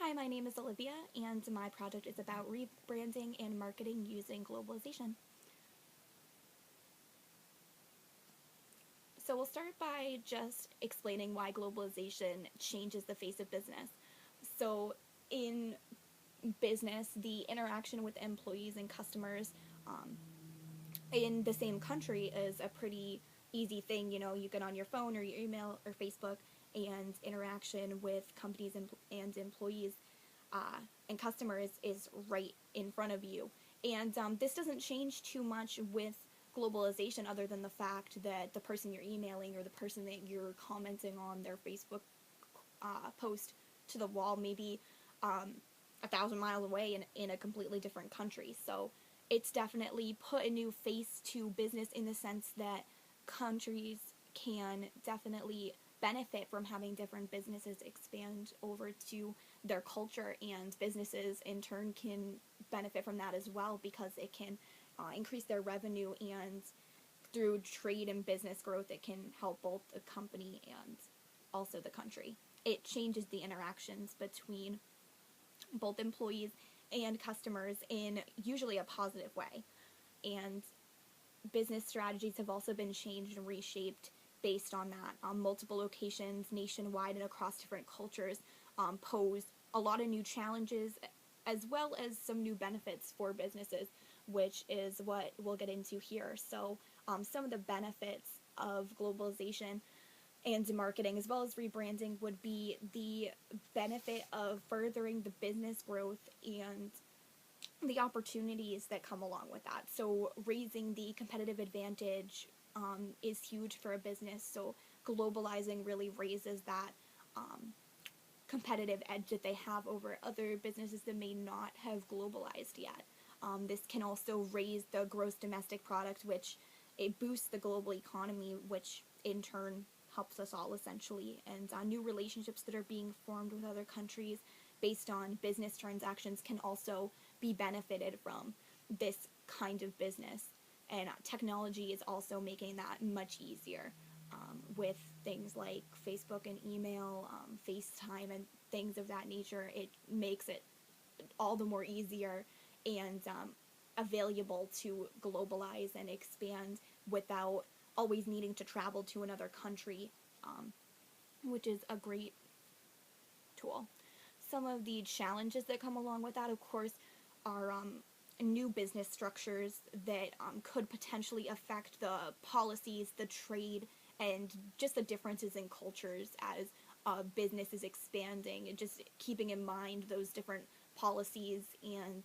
Hi, my name is Olivia, and my project is about rebranding and marketing using globalization. So we'll start by just explaining why globalization changes the face of business. So in business, the interaction with employees and customers in the same country is a pretty easy thing. You know, you get on your phone or your email or Facebook, and interaction with companies and employees and customers is right in front of you. And this doesn't change too much with globalization, other than the fact that the person you're emailing or the person that you're commenting on their Facebook post to the wall may be 1,000 miles away in a completely different country. So it's definitely put a new face to business in the sense that countries can definitely benefit from having different businesses expand over to their culture, and businesses in turn can benefit from that as well because it can increase their revenue, and through trade and business growth it can help both the company and also the country. It changes the interactions between both employees and customers in usually a positive way. And business strategies have also been changed and reshaped based on that. Multiple locations nationwide and across different cultures pose a lot of new challenges as well as some new benefits for businesses, which is what we'll get into here. So some of the benefits of globalization and marketing as well as rebranding would be the benefit of furthering the business growth and the opportunities that come along with that. So raising the competitive advantage is huge for a business. So globalizing really raises that competitive edge that they have over other businesses that may not have globalized yet. This can also raise the gross domestic product, which it boosts the global economy, which in turn helps us all essentially. And new relationships that are being formed with other countries based on business transactions can also be benefited from this kind of business. And technology is also making that much easier with things like Facebook and email, FaceTime, and things of that nature. It makes it all the more easier and available to globalize and expand without always needing to travel to another country, which is a great tool. Some of the challenges that come along with that, of course, are new business structures that could potentially affect the policies, the trade, and just the differences in cultures as business is expanding, and just keeping in mind those different policies and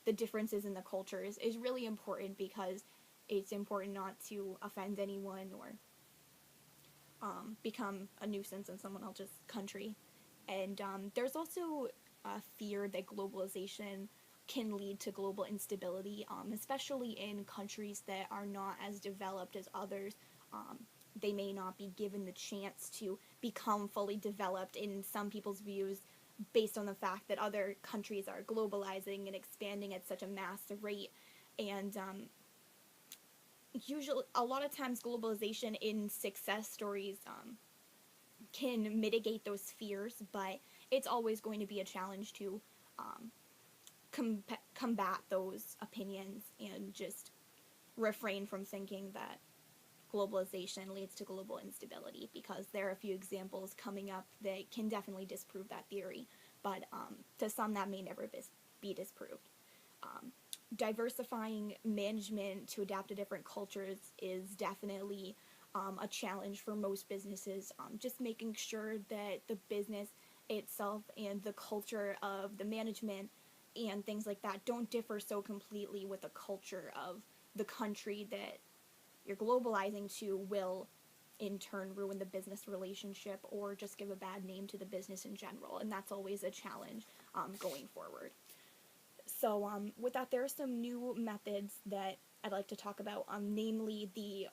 the differences in the cultures is really important, because it's important not to offend anyone or become a nuisance in someone else's country. And there's also a fear that globalization can lead to global instability, especially in countries that are not as developed as others. They may not be given the chance to become fully developed in some people's views, based on the fact that other countries are globalizing and expanding at such a massive rate. And usually, a lot of times, globalization in success stories can mitigate those fears, but it's always going to be a challenge to combat those opinions and just refrain from thinking that globalization leads to global instability, because there are a few examples coming up that can definitely disprove that theory, but to some that may never be disproved. Diversifying management to adapt to different cultures is definitely a challenge for most businesses. Just making sure that the business itself and the culture of the management and things like that don't differ so completely with the culture of the country that you're globalizing to will in turn ruin the business relationship or just give a bad name to the business in general, and that's always a challenge going forward. So with that, there are some new methods that I'd like to talk about, namely the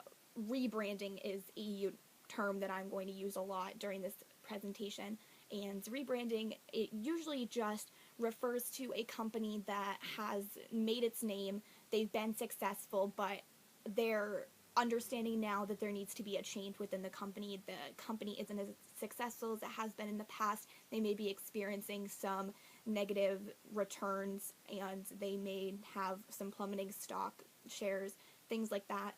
rebranding is a term that I'm going to use a lot during this presentation. And rebranding, it usually just refers to a company that has made its name, they've been successful, but they're understanding now that there needs to be a change within the company. The company isn't as successful as it has been in the past. They may be experiencing some negative returns, and they may have some plummeting stock shares, things like that.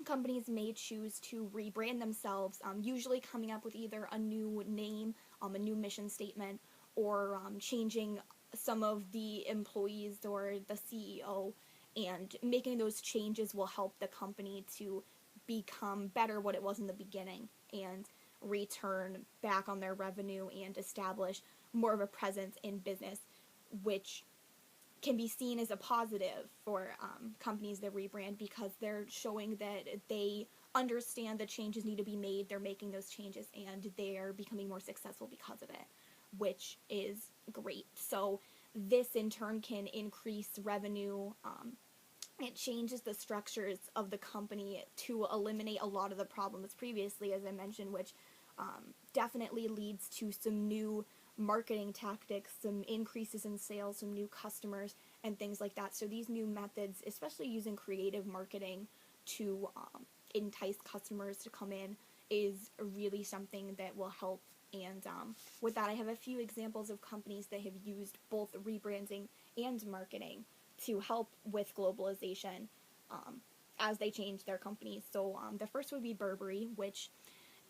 Companies may choose to rebrand themselves, usually coming up with either a new name, a new mission statement, or changing some of the employees or the CEO. And making those changes will help the company to become better what it was in the beginning and return back on their revenue and establish more of a presence in business, which can be seen as a positive for companies that rebrand, because they're showing that they understand that changes need to be made, they're making those changes, and they're becoming more successful because of it, which is great. So this in turn can increase revenue. It changes the structures of the company to eliminate a lot of the problems previously, as I mentioned, which definitely leads to some new marketing tactics, some increases in sales, some new customers, and things like that. So these new methods, especially using creative marketing to entice customers to come in, is really something that will help. And with that, I have a few examples of companies that have used both rebranding and marketing to help with globalization as they change their companies. So the first would be Burberry, which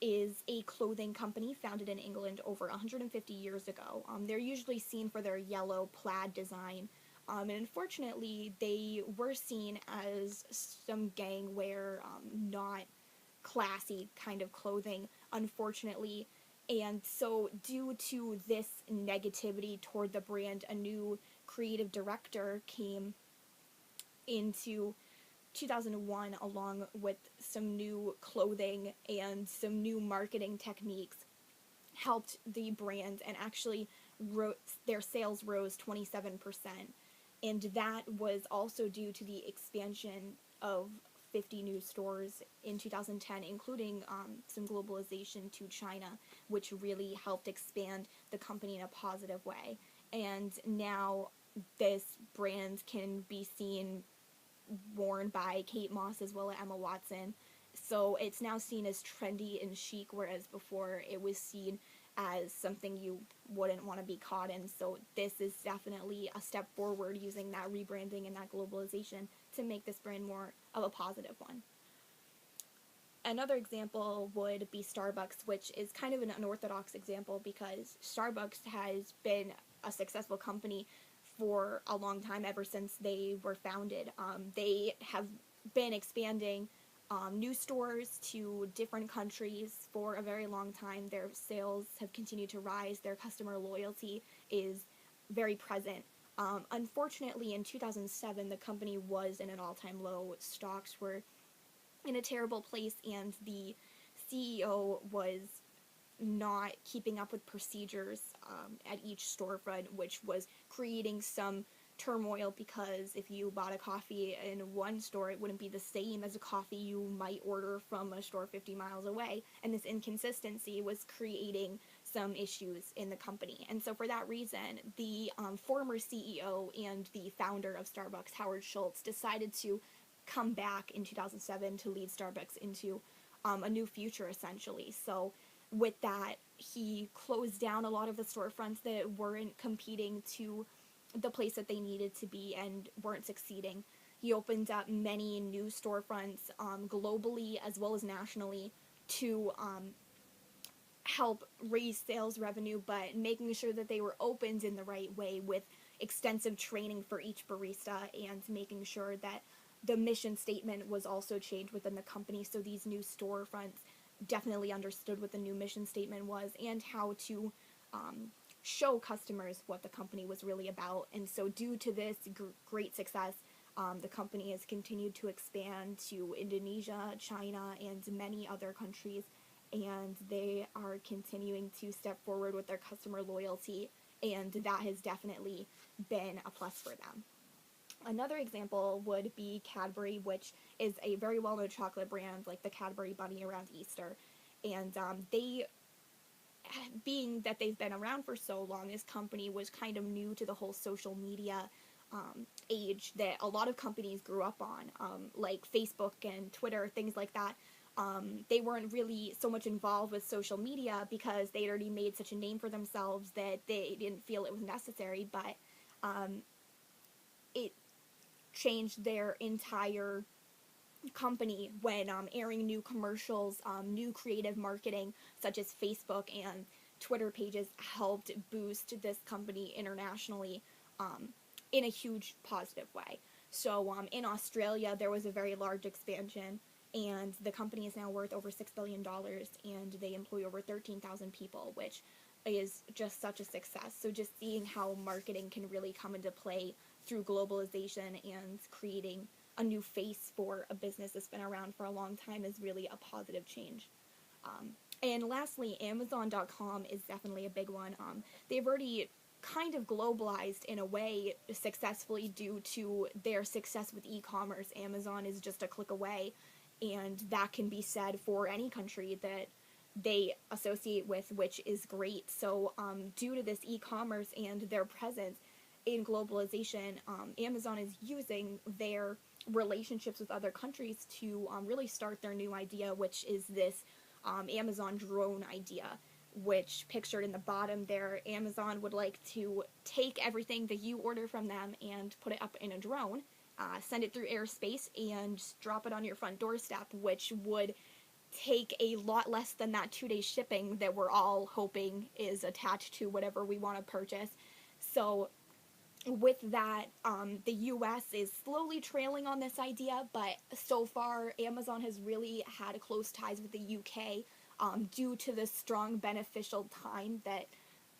is a clothing company founded in England over 150 years ago. They're usually seen for their yellow plaid design, and unfortunately, they were seen as some gangwear, not classy kind of clothing, unfortunately. And so, due to this negativity toward the brand, a new creative director came into 2001 along with some new clothing and some new marketing techniques, helped the brand, and actually their sales rose 27%. And that was also due to the expansion of 50 new stores in 2010, including some globalization to China, which really helped expand the company in a positive way. And now this brand can be seen worn by Kate Moss as well as Emma Watson. So it's now seen as trendy and chic, whereas before it was seen as something you wouldn't want to be caught in. So this is definitely a step forward, using that rebranding and that globalization to make this brand more of a positive one. Another example would be Starbucks, which is kind of an unorthodox example because Starbucks has been a successful company for a long time, ever since they were founded. They have been expanding new stores to different countries for a very long time. Their sales have continued to rise. Their customer loyalty is very present. Unfortunately, in 2007, the company was in an all-time low. Stocks were in a terrible place, and the CEO was not keeping up with procedures at each storefront, which was creating some turmoil, because if you bought a coffee in one store, it wouldn't be the same as a coffee you might order from a store 50 miles away, and this inconsistency was creating some issues in the company. And so for that reason, the former CEO and the founder of Starbucks, Howard Schultz, decided to come back in 2007 to lead Starbucks into a new future, essentially. So with that, he closed down a lot of the storefronts that weren't competing to the place that they needed to be and weren't succeeding. He opened up many new storefronts globally as well as nationally to help raise sales revenue, but making sure that they were opened in the right way with extensive training for each barista, and making sure that the mission statement was also changed within the company. So these new storefronts definitely understood what the new mission statement was and how to show customers what the company was really about. And so due to this great success, the company has continued to expand to Indonesia, China, and many other countries, and they are continuing to step forward with their customer loyalty, and that has definitely been a plus for them. Another example would be Cadbury, which is a very well-known chocolate brand, like the Cadbury Bunny around Easter. And they, being that they've been around for so long, this company was kind of new to the whole social media age that a lot of companies grew up on, like Facebook and Twitter, things like that. they weren't really so much involved with social media because they'd already made such a name for themselves that they didn't feel it was necessary, but it changed their entire company when airing new commercials, new creative marketing such as Facebook and Twitter pages helped boost this company internationally um, in a huge positive way. So in Australia, there was a very large expansion, and the company is now worth over $6 billion, and they employ over 13,000 people, which is just such a success. So just seeing how marketing can really come into play through globalization and creating a new face for a business that's been around for a long time is really a positive change. And lastly, Amazon.com is definitely a big one. They've already kind of globalized in a way successfully due to their success with e-commerce. Amazon is just a click away, and that can be said for any country that they associate with, which is great. So due to this e-commerce and their presence in globalization, Amazon is using their relationships with other countries to really start their new idea, which is this Amazon drone idea, which pictured in the bottom there, Amazon would like to take everything that you order from them and put it up in a drone, send it through airspace, and drop it on your front doorstep, which would take a lot less than that 2-day shipping that we're all hoping is attached to whatever we want to purchase. So with that, the US is slowly trailing on this idea, but so far Amazon has really had close ties with the UK due to the strong beneficial time that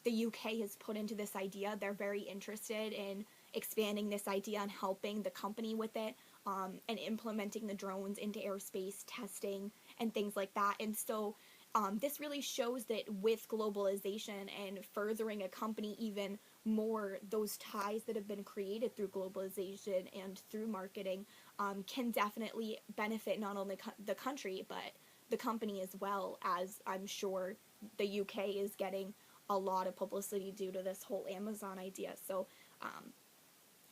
the UK has put into this idea. They're very interested in expanding this idea and helping the company with it, and implementing the drones into airspace testing and things like that. And so this really shows that with globalization and furthering a company even more, those ties that have been created through globalization and through marketing can definitely benefit not only the country, but the company as well, as I'm sure the UK is getting a lot of publicity due to this whole Amazon idea. So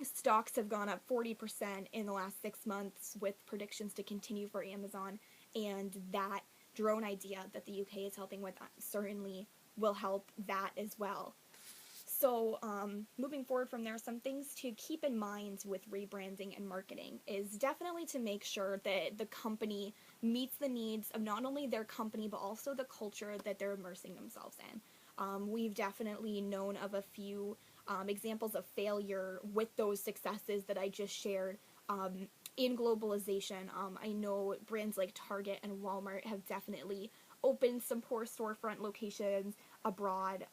stocks have gone up 40% in the last 6 months, with predictions to continue for Amazon, and that drone idea that the UK is helping with certainly will help that as well. So moving forward from there, some things to keep in mind with rebranding and marketing is definitely to make sure that the company meets the needs of not only their company but also the culture that they're immersing themselves in. We've definitely known of a few examples of failure with those successes that I just shared. In globalization, I know brands like Target and Walmart have definitely opened some poor storefront locations abroad,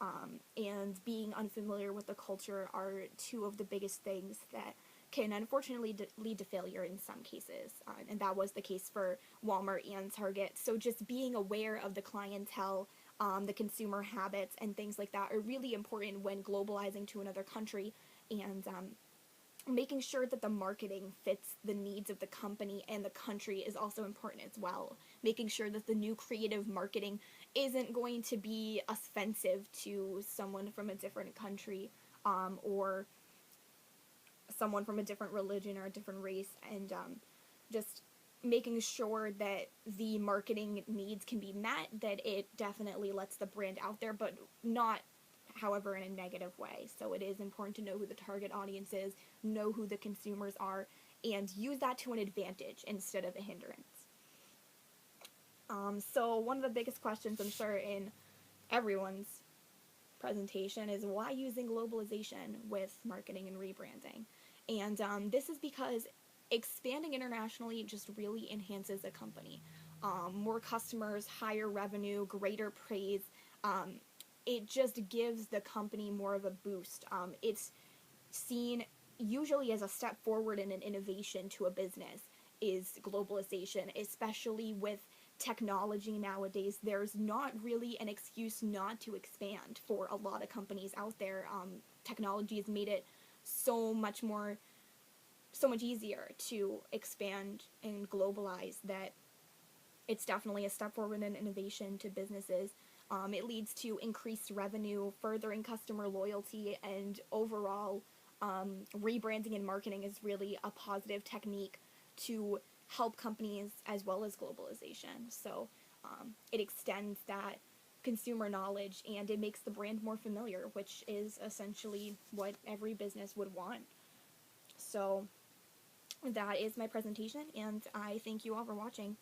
and being unfamiliar with the culture are two of the biggest things that can unfortunately lead to failure in some cases, and that was the case for Walmart and Target. So just being aware of the clientele, the consumer habits, and things like that are really important when globalizing to another country, and making sure that the marketing fits the needs of the company and the country is also important as well. Making sure that the new creative marketing isn't going to be offensive to someone from a different country, or someone from a different religion or a different race, and just making sure that the marketing needs can be met, that it definitely lets the brand out there, but not, however, in a negative way. So it is important to know who the target audience is, know who the consumers are, and use that to an advantage instead of a hindrance. So one of the biggest questions, I'm sure, in everyone's presentation is why using globalization with marketing and rebranding? And this is because expanding internationally just really enhances a company. More customers, higher revenue, greater praise. It just gives the company more of a boost. It's seen usually as a step forward in an innovation to a business is globalization, especially with technology nowadays. There's not really an excuse not to expand for a lot of companies out there. Technology has made it so much easier to expand and globalize that it's definitely a step forward in innovation to businesses. It leads to increased revenue, furthering customer loyalty, and overall rebranding and marketing is really a positive technique to help companies as well as globalization. So it extends that consumer knowledge and it makes the brand more familiar, which is essentially what every business would want. So that is my presentation, and I thank you all for watching.